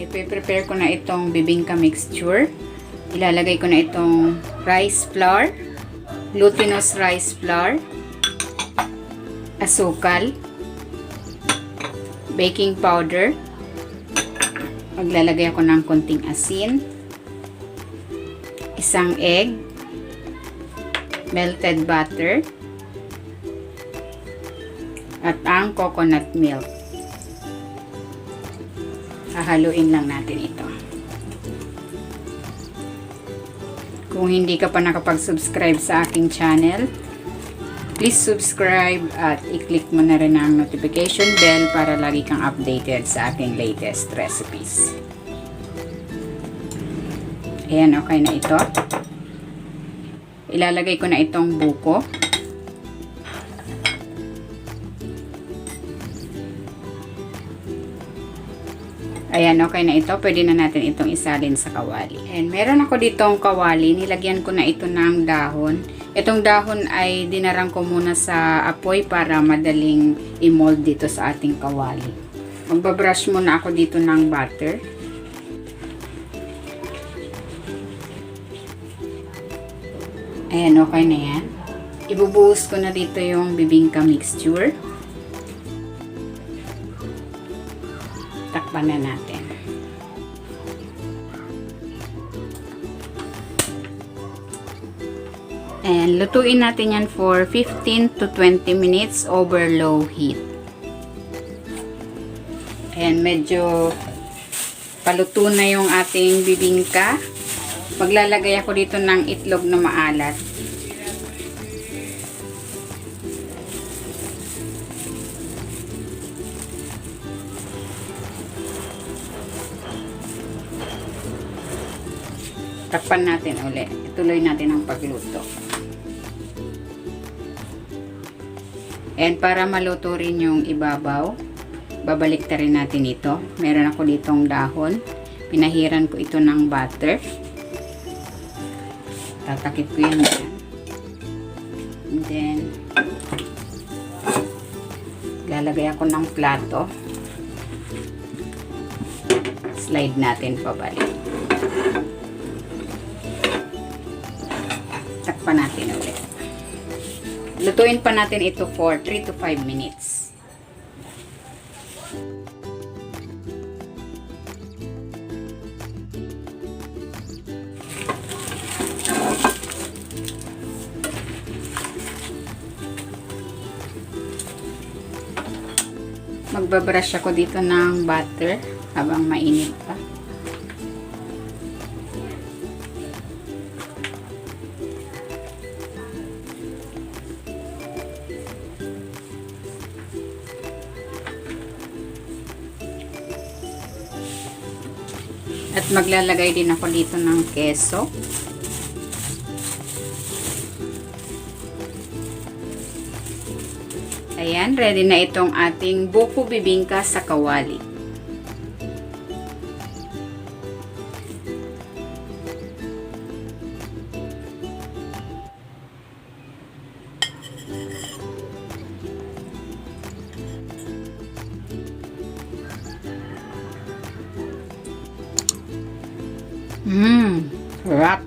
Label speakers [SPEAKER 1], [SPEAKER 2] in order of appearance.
[SPEAKER 1] I-prepare ko na itong bibingka mixture. Ilalagay ko na itong rice flour, glutinous rice flour, asukal, baking powder. Maglalagay ako ng konting asin, isang egg, melted butter, at ang coconut milk. Hahaluin lang natin ito. Kung hindi ka pa nakapag-subscribe sa aking channel, please subscribe at i-click mo na rin ang notification bell para lagi kang updated sa aking latest recipes. Ayan, okay na ito. Ilalagay ko na itong buko. Ayan, okay na ito. Pwede na natin itong isalin sa kawali. And meron ako ditong kawali. Nilagyan ko na ito ng dahon. Itong dahon ay dinarang ko muna sa apoy para madaling i-mold dito sa ating kawali. Magbabrush muna ako dito ng butter. Ayan, okay na yan. Ibubuhos ko na dito yung bibingka mixture. Takpan na natin. And lutuin natin yan for 15 to 20 minutes over low heat. And medyo paluto na yung ating bibingka. Maglalagay ako dito ng itlog na maalat. Takpan natin ulit. Ituloy natin ang pagluto. And para maluto rin yung ibabaw, babalik ta rin natin ito. Meron ako ditong dahon. Pinahiran ko ito ng butter. Tatakip ko yan dyan. And then, lalagay ako ng plato. Slide natin pabalik. Takpan natin ulit. Lutuin pa natin ito for 3 to 5 minutes. Magbabrush ako dito ng butter habang mainit pa. At maglalagay din ako dito ng keso. Ayan, ready na itong ating buko bibingka sa kawali. Sarap.